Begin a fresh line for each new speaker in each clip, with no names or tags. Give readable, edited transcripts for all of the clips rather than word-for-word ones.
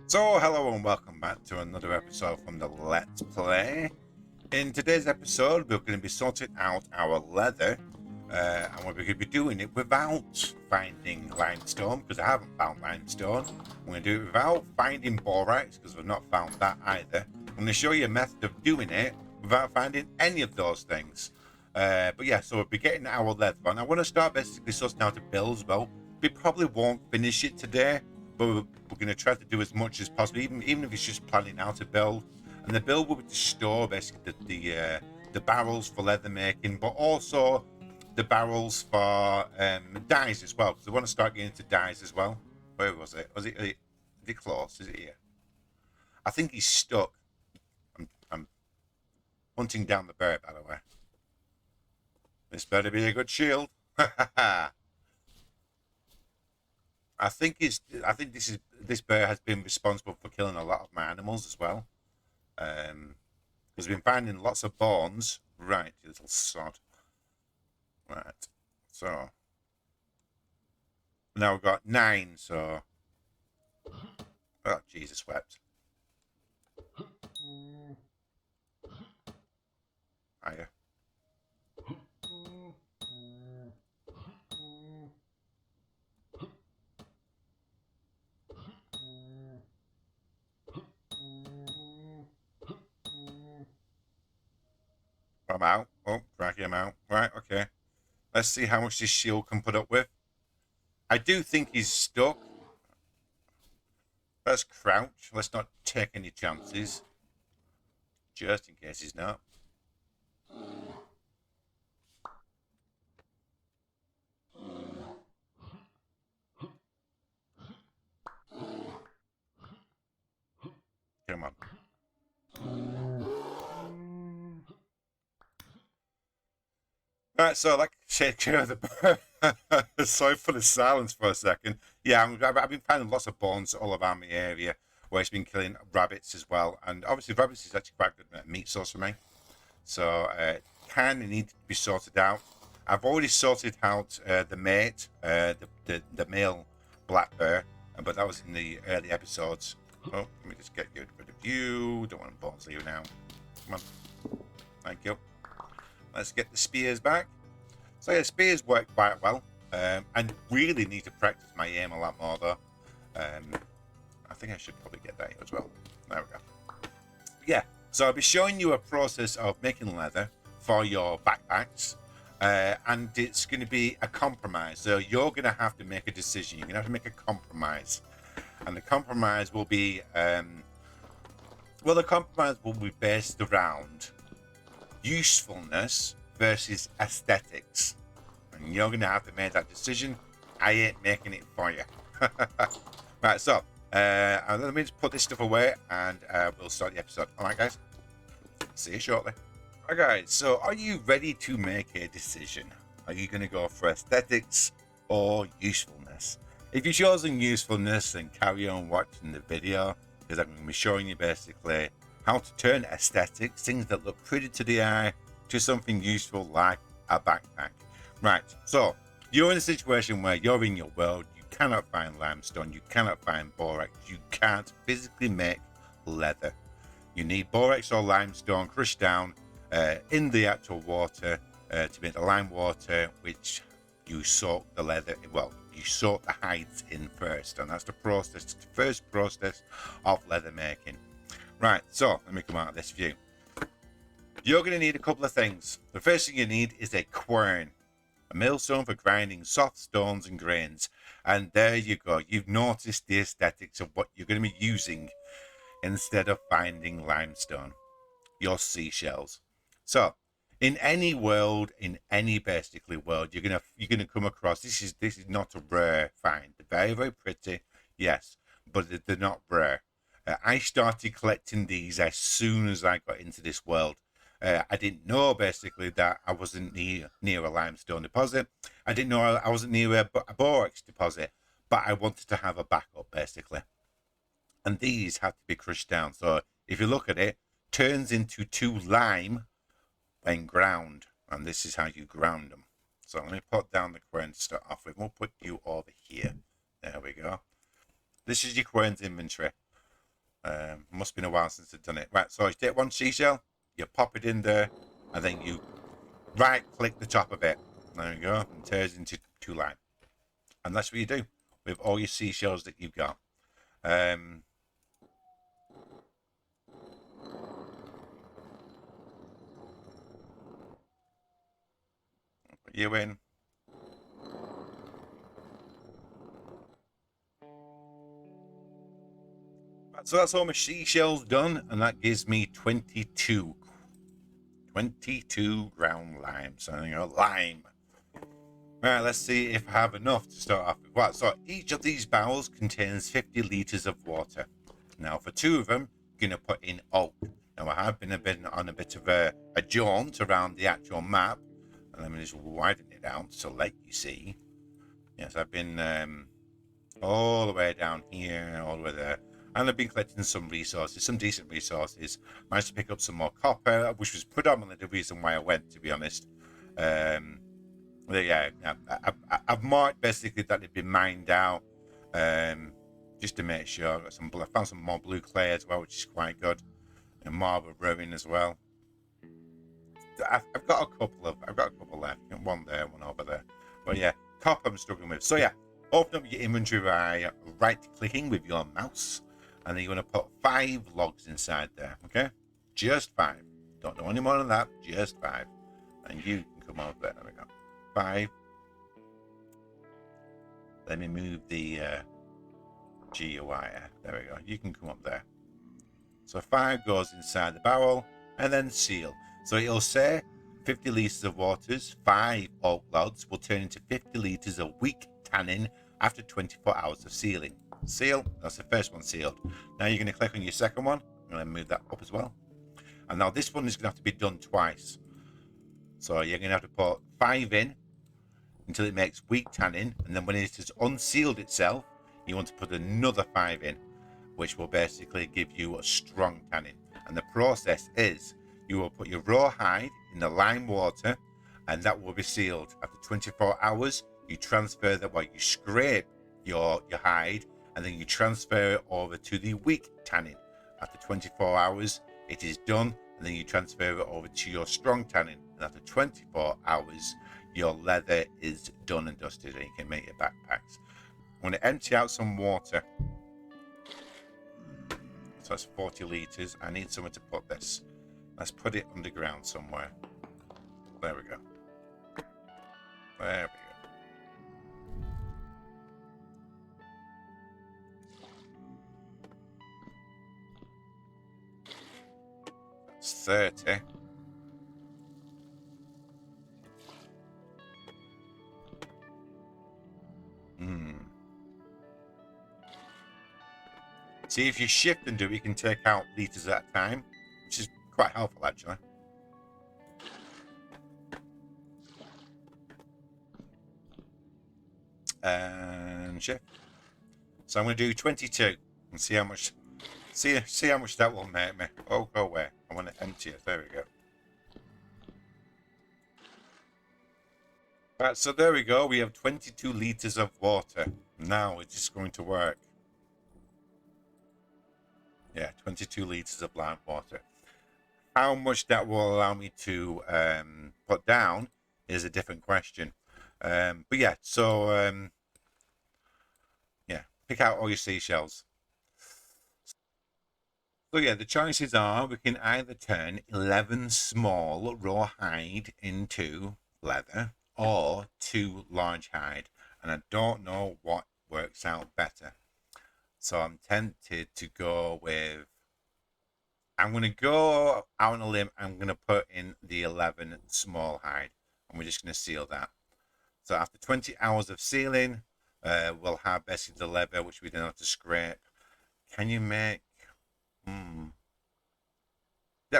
So, hello and welcome back to another episode from the Let's Play. In today's episode, we're going to be sorting out our leather, and we're going to be doing it without finding limestone, because I haven't found limestone. We're going to do it without finding borax, because we've not found that either. I'm going to show you a method of doing it without finding any of those things. But yeah, so we'll be getting our leather on. I want to start basically sorting out a build as well. We probably won't finish it today, but we're going to try to do as much as possible, even if it's just planning out a build. And the build will be to store basically the barrels for leather making, but also the barrels for dyes as well, because I want to start getting into dyes as well. Where was it? Is it close? Is it here? I think he's stuck. I'm hunting down the bear, by the way. This better be a good shield. I think this bear has been responsible for killing a lot of my animals as well. Because we've been finding lots of bones. Right, you little sod. Right, so now we've got 9. So, oh Jesus wept. Hiya. I'm out. Oh, cracky, I'm out. Right, okay. Let's see how much this shield can put up with. I do think he's stuck. Let's crouch. Let's not take any chances. Just in case he's not. Come on. Right, so like take care of the bird. Sorry for the silence for a second. Yeah, I've been finding lots of bones all around the area where it's been killing rabbits as well. And obviously rabbits is actually quite good meat source for me. So kind of need to be sorted out. I've already sorted out the mate, the male black bear, but that was in the early episodes. Oh, let me just get rid of you. Don't want to bones you now. Come on. Thank you. Let's get the spears back. So yeah, spears work quite well. I really need to practice my aim a lot more though. I think I should probably get that as well. There we go. Yeah, so I'll be showing you a process of making leather for your backpacks. And it's going to be a compromise. So you're going to have to make a decision. You're going to have to make a compromise. And the compromise will be, the compromise will be based around usefulness versus aesthetics, and you're gonna have to make that decision. I ain't making it for you. Right, so let me just put this stuff away and we'll start the episode. All right, guys, see you shortly. All right, guys, so are you ready to make a decision? Are you gonna go for aesthetics or usefulness? If you've chosen usefulness, then carry on watching the video, because I'm going to be showing you basically how to turn aesthetics, things that look pretty to the eye, to something useful like a backpack. Right, so you're in a situation where you're in your world, you cannot find limestone, you cannot find borax, you can't physically make leather. You need borax or limestone crushed down in the actual water to make the lime water, which you soak the leather, you soak the hides in first, and that's the first process of leather making. Right, so let me come out of this view. You're going to need a couple of things. The first thing you need is a quern, a millstone for grinding soft stones and grains. And there you go. You've noticed the aesthetics of what you're going to be using instead of finding limestone, your seashells. So, in any world, in any basically world, you're gonna come across this is not a rare find. They're very, very pretty, yes, but they're not rare. I started collecting these as soon as I got into this world. I didn't know basically that I wasn't near a limestone deposit. I didn't know I wasn't near a borax deposit, but I wanted to have a backup basically. And these have to be crushed down. So if you look at it, turns into 2 lime when ground, and this is how you ground them. So let me put down the quern to start off with. We'll put you over here. There we go. This is your quern's inventory. Must have been a while since I've done it. Right, so you take one seashell, you pop it in there, and then you right click the top of it. There you go, and it turns into 2 lime. And that's what you do with all your seashells that you've got. Put you in. So that's all my seashells done, and that gives me 22 ground lime. So you know, lime. Right, let's see if I have enough to start off with. Right, so each of these barrels contains 50 litres of water. Now, for 2 of them, I'm going to put in oak. Now, I have been on a bit of a jaunt around the actual map. And let me just widen it out so let you see. Yes, I've been all the way down here, all the way there. And I've been collecting some resources, some decent resources. Managed to pick up some more copper, which was predominantly the reason why I went, to be honest. Yeah, I've marked basically that they've been mined out, just to make sure. I found some more blue clay as well, which is quite good, and marble ruin as well. I've got a couple left. One there, one over there. But yeah, copper I'm struggling with. So yeah, open up your inventory by right-clicking with your mouse, and then you're going to put 5 logs inside there. Okay, just 5. Don't do any more than that. Just 5, and you can come over there. There we go. 5. Let me move the GUI. There we go. You can come up there. So 5 goes inside the barrel and then seal. So it'll say 50 litres of waters, 5 oak logs will turn into 50 litres of weak tannin after 24 hours of sealing. Seal, that's the first one sealed. Now you're going to click on your second one. I'm going to move that up as well. And now this one is going to have to be done twice. So you're going to have to put 5 in until it makes weak tannin, and then when it has unsealed itself, you want to put another 5 in, which will basically give you a strong tannin. And the process is you will put your raw hide in the lime water, and that will be sealed. After 24 hours, you transfer that, you scrape your hide, and then you transfer it over to the weak tannin. After 24 hours, it is done, and then you transfer it over to your strong tannin. And after 24 hours, your leather is done and dusted, and you can make your backpacks. I'm going to empty out some water. So that's 40 litres. I need somewhere to put this. Let's put it underground somewhere. There we go. There we go. That's 30. See, if you shift and do it, you can take out litres at a time, which is quite helpful actually. And shift. So I'm going to do 22 and see how much that will make me. Oh, go away. I want to empty it. There we go. Right, so there we go. We have 22 litres of water. Now it's just going to work. Yeah, 22 litres of lime water. How much that will allow me to put down is a different question. But yeah, so yeah, pick out all your seashells. So yeah, the choices are we can either turn 11 small raw hide into leather or 2 large hide. And I don't know what works out better. So I'm tempted to go with, I'm going to go out on a limb. I'm going to put in the 11 small hide, and we're just going to seal that. So after 20 hours of sealing, we'll have basically the leather, which we don't have to scrape. Can you make... Yeah,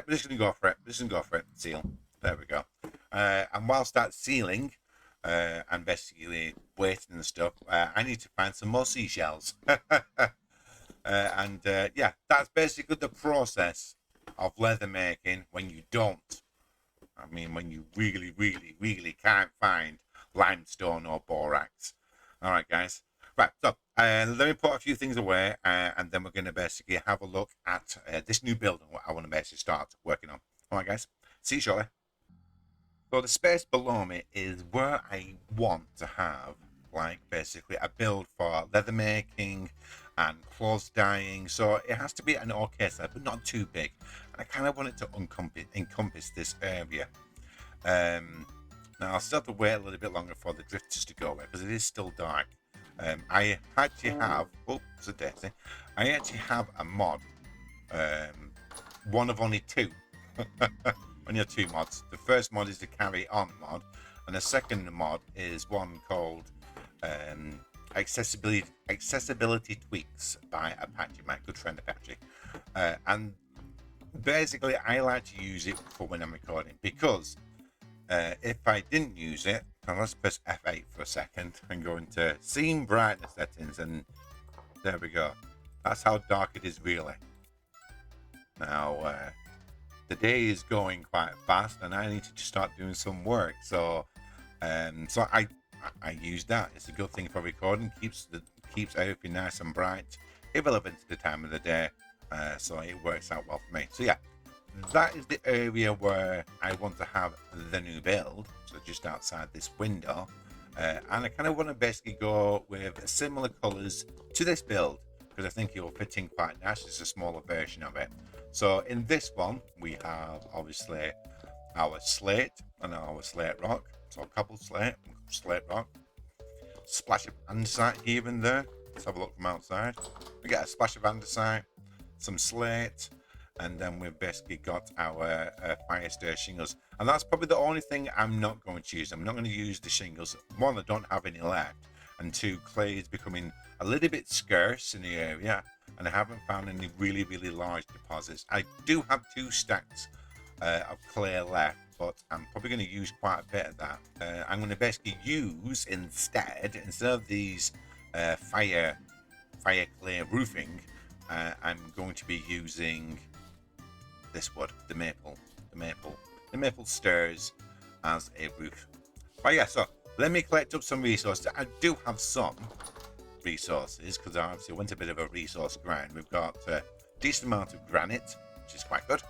we're just going to go for it. Just going to go for it. Seal. There we go. And whilst that's sealing, and basically waiting and stuff, I need to find some more seashells. Yeah, that's basically the process of leather making when you don't. I mean, when you really, really, really can't find limestone or borax. All right, guys. Right, so let me put a few things away, and then we're going to basically have a look at this new build and what I want to basically start working on. All right, guys, see you shortly. So the space below me is where I want to have, like, basically a build for leather making and clothes dyeing. So it has to be an okay size, but not too big. And I kind of want it to encompass this area. Now I'll still have to wait a little bit longer for the drifters to go away because it is still dark. I actually have, oh, it's a daisy. I actually have a mod, one of only two. Only have two mods. The first mod is the carry on mod, and the second mod is one called accessibility tweaks by Apache, my good friend Apache. And basically, I like to use it for when I'm recording because if I didn't use it, and let's press F8 for a second and go into scene brightness settings, and there we go. That's how dark it is really. Now, the day is going quite fast, and I need to start doing some work. So I use that. It's a good thing for recording. Keeps everything nice and bright, irrelevant to the time of the day. So it works out well for me. So yeah, that is the area where I want to have the new build. So just outside this window, and I kind of want to basically go with similar colours to this build because I think it will fit in quite nice. It's a smaller version of it. So in this one, we have obviously our slate and our slate rock. So cobble slate rock. Splash of andesite here and there. Let's have a look from outside. We get a splash of andesite, some slate, and then we've basically got our fire stair shingles. And that's probably the only thing I'm not going to use. I'm not going to use the shingles. One, I don't have any left. And two, clay is becoming a little bit scarce in the area, and I haven't found any really large deposits. I do have 2 stacks of clay left, but I'm probably going to use quite a bit of that. I'm going to basically use instead of these fire clay roofing, I'm going to be using this wood, the maple stairs as a roof. But yeah, so let me collect up some resources. I do have some resources because I obviously went a bit of a resource grind. We've got a decent amount of granite, which is quite good.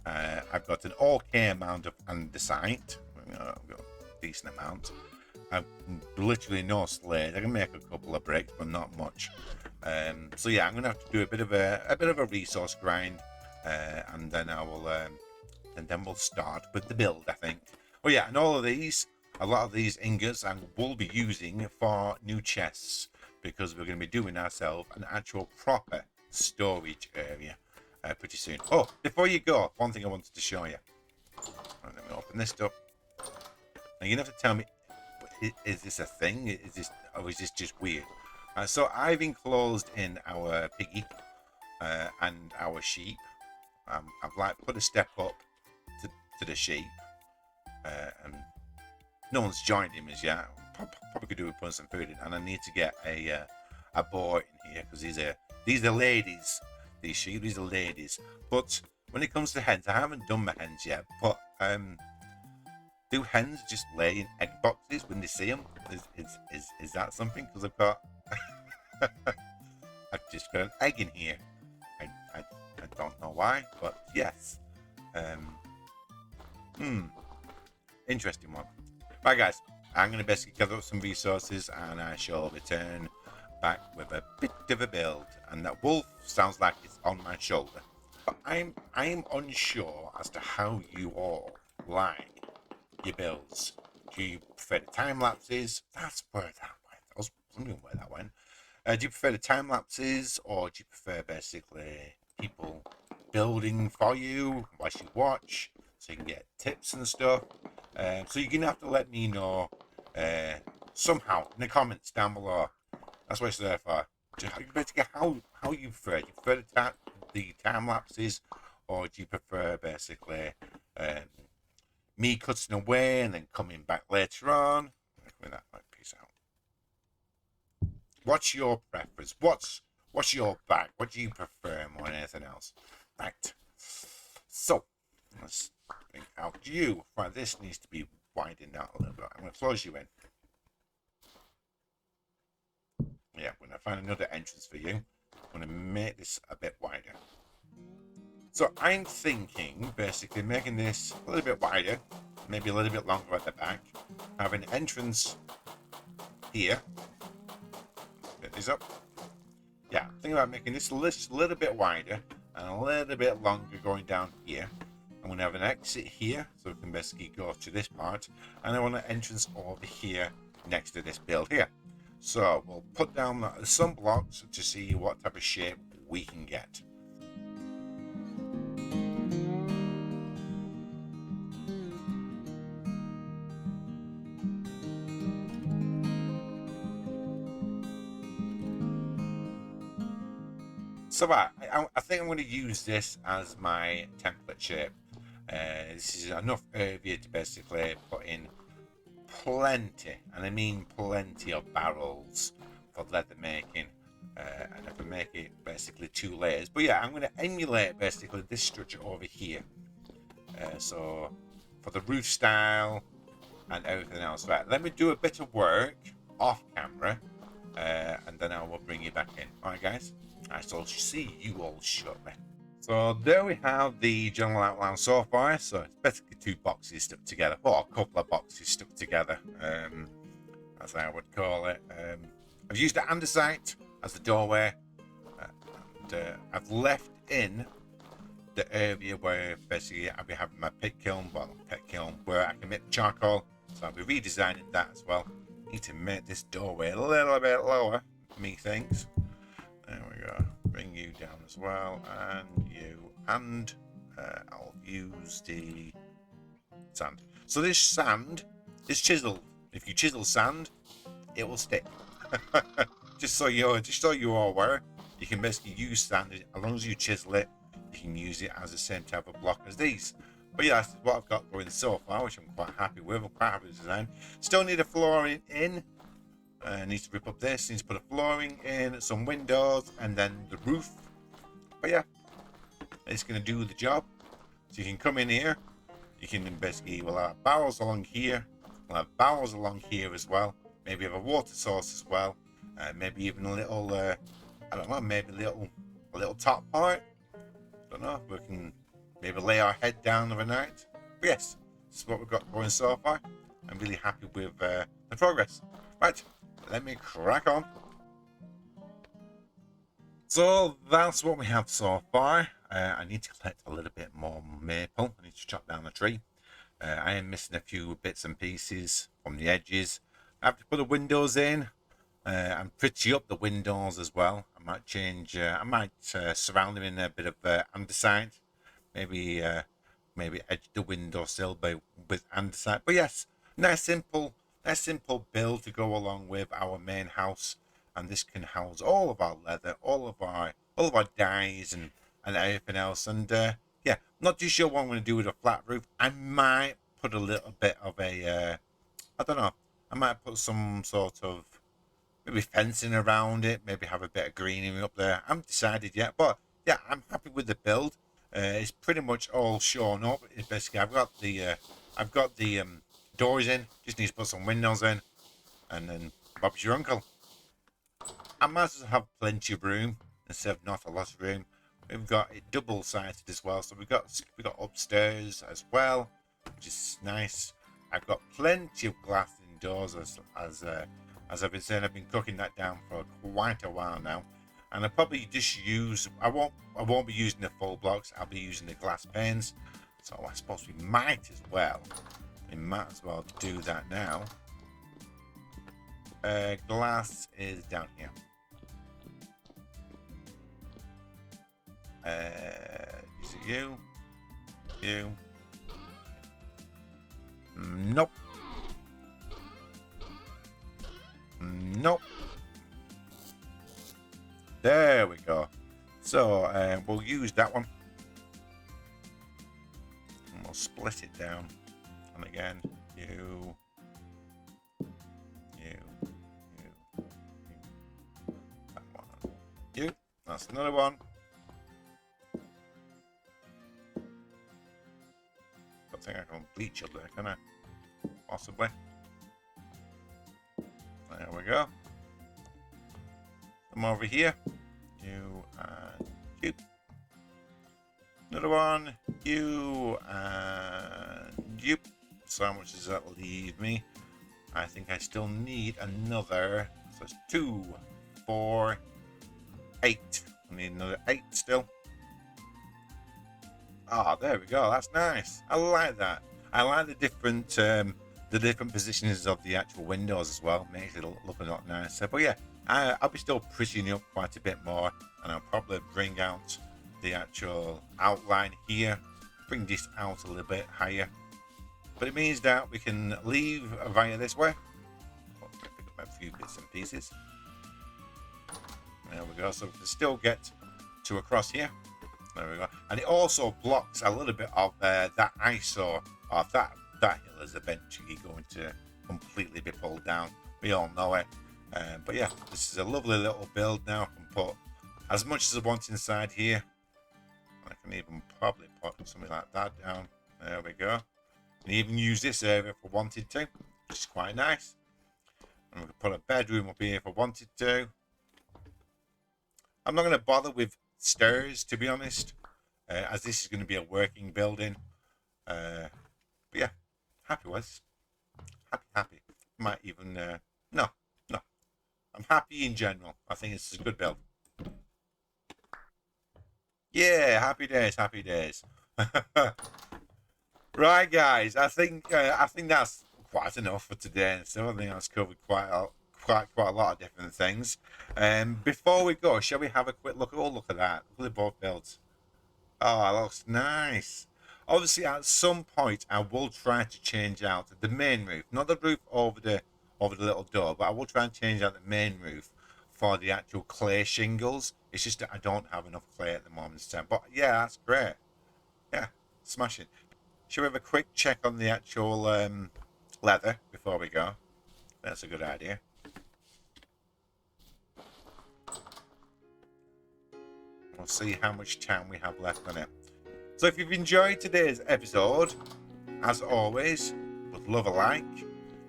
I've got an okay amount of andesite. I've got a decent amount. I've literally no slate. I can make a couple of bricks, but not much. So yeah, I'm gonna have to do a bit of a resource grind, and then I will, and then we'll start with the build, I think. Oh yeah, and a lot of these ingots I will be using for new chests because we're going to be doing ourselves an actual proper storage area pretty soon. Oh, before you go, one thing I wanted to show you. Let me open this up. Now you have to tell me, is this a thing? Is this just weird? So I've enclosed in our piggy and our sheep. I've like put a step up to the sheep, and no one's joined him as yet. Probably could do with putting some food in, and I need to get a boar in here because these are ladies. These sheep, these are ladies. But when it comes to hens, I haven't done my hens yet. But do hens just lay in egg boxes when they see them? Is that something? Because I've got I've just got an egg in here. I don't know why, but yes. Interesting one. Right, guys, I'm going to basically gather up some resources and I shall return back with a bit of a build. And that wolf sounds like it's on my shoulder. But I'm unsure as to how you all like your builds. Do you prefer the time lapses? That's where that went. I was wondering where that went. Do you prefer the time lapses, or do you prefer basically people building for you whilst you watch, so you can get tips and stuff? So you're gonna have to let me know somehow in the comments down below. That's what it's there for. Basically, how you prefer. Do you prefer the time lapses, or do you prefer basically me cutting away and then coming back later on? That might piece out. What's your preference? What's your bag? What do you prefer more than anything else? Right. So let's bring out you. Right, this needs to be widened out a little bit. I'm going to close you in. Yeah, I'm going to find another entrance for you. I'm going to make this a bit wider. So I'm thinking, basically, making this a little bit wider, maybe a little bit longer at the back. Have an entrance here. Get this up. Yeah, think about making this list a little bit wider and a little bit longer going down here. I'm going to have an exit here, so we can basically go to this part, and I want an entrance over here next to this build here. So we'll put down some blocks to see what type of shape we can get. So I think I'm going to use this as my template shape. This is enough area to basically put in plenty, and I mean plenty of barrels for leather making. And I can make it basically 2 layers. But yeah, I'm going to emulate basically this structure over here. So for the roof style and everything else. Right, let me do a bit of work off camera, and then I will bring you back in. Alright guys, I shall see you all shortly. So there we have the general outline so far. So it's basically 2 boxes stuck together, or a couple of boxes stuck together, as I would call it. I've used the andesite as the doorway, and I've left in the area where basically I'll be having my pit kiln, where I can make charcoal. So I'll be redesigning that as well. Need to make this doorway a little bit lower, methinks. There we go. Bring you down as well, and you, and I'll use the sand. So this sand is chiseled. If you chisel sand, it will stick. just so you're aware, you can basically use sand as long as you chisel it. You can use it as the same type of block as these. But yeah, that's what I've got going so far, which I'm quite happy with. I'm quite happy with the design. Still need a flooring in. Needs to rip up this, needs to put a flooring in, some windows, and then the roof. But yeah, it's going to do the job. So you can come in here, you can basically, we'll have barrels along here, we'll have barrels along here as well, maybe have a water source as well, maybe even a little, I don't know, maybe a little top part. Don't know, we can maybe lay our head down overnight. But yes, this is what we've got going so far. I'm really happy with the progress. Right, let me crack on. So that's what we have so far. I need to collect a little bit more maple. I need to chop down a tree. I am missing a few bits and pieces from the edges. I have to put the windows in. I'm pretty up the windows as well. I might change. I might surround them in a bit of andesite. Maybe edge the windowsill with andesite. But yes, nice simple build to go along with our main house, and this can house all of our leather, all of our dyes and everything else. And yeah, not too sure what I'm going to do with a flat roof. I might put a little bit of a I don't know. I might put some sort of maybe fencing around it, maybe have a bit of greenery up there. I haven't decided yet, but yeah, I'm happy with the build. It's pretty much all shown up. It's basically I've got the doors in, just need to put some windows in, and then Bob's your uncle. I might as well have plenty of room instead of not a lot of room. We've got it double sided as well, so we got upstairs as well, which is nice. I've got plenty of glass indoors as I've been saying. I've been cooking that down for quite a while now, and I probably just use. I won't be using the full blocks. I'll be using the glass panes. So I suppose we might as well do that now. Glass is down here. Is it you? You? Nope. Nope. There we go. So we'll use that one. And we'll split it down. And again, you. That one. You. That's another one. I think I can bleach up there, can I? Possibly. There we go. them over here. You and you. Another one. You and you. So how much does that leave me? I think I still need another. So it's 2, 4, 8. I need another 8 still. Ah, there we go. That's nice. I like that. I like the different positions of the actual windows as well. Makes it look a lot nicer. But yeah, I'll be still prettying up quite a bit more, and I'll probably bring out the actual outline here. Bring this out a little bit higher. But it means that we can leave via this way. Pick up a few bits and pieces. There we go. So we can still get to across here. There we go. And it also blocks a little bit of that ISO of that hill is eventually going to completely be pulled down. We all know it. But yeah, this is a lovely little build now. I can put as much as I want inside here. I can even probably put something like that down. There we go. And even use this area if I wanted to, which is quite nice. And we can put a bedroom up here if I wanted to. I'm not going to bother with stairs, to be honest, as this is going to be a working building. But yeah, happy with. Happy. Might even no. I'm happy in general. I think it's a good build. Yeah, happy days. Right, guys. I think that's quite enough for today. So I think that's covered quite a lot of different things. Before we go, shall we have a quick look? Oh, look at that! Look at the both builds. Oh, it looks nice. Obviously, at some point, I will try to change out the main roof, not the roof over the little door, but I will try and change out the main roof for the actual clay shingles. It's just that I don't have enough clay at the moment. But yeah, that's great. Yeah, smashing. Shall we have a quick check on the actual leather before we go? That's a good idea. We'll see how much time we have left on it. So if you've enjoyed today's episode, as always, would love a like.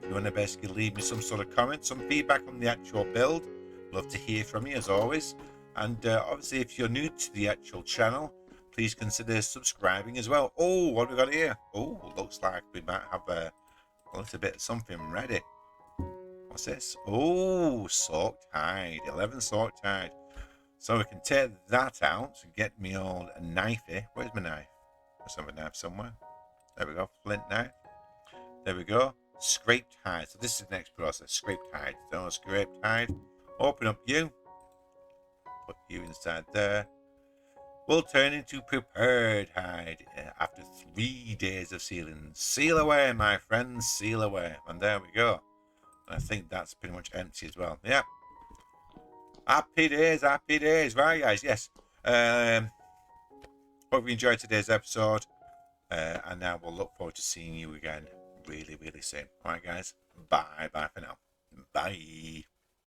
If you want to basically leave me some sort of comment, some feedback on the actual build, love to hear from you as always. And obviously, if you're new to the actual channel, please consider subscribing as well. Oh, what have we got here? Oh, looks like we might have a little bit of something ready. What's this? Oh, soaked hide. 11 soaked hide. So we can take that out and get me old knifey. Where's my knife? Let's have a knife somewhere. There we go. Flint knife. There we go. Scraped hide. So this is the next process. Scraped hide. So scraped hide. Open up you. Put you inside there. Will turn into prepared hide after 3 days of sealing. Seal away, my friends. Seal away. And there we go. And I think that's pretty much empty as well. Yeah. Happy days. Right, guys, yes. Hope you enjoyed today's episode. And now we'll look forward to seeing you again really, really soon. Alright, guys. Bye for now. Bye.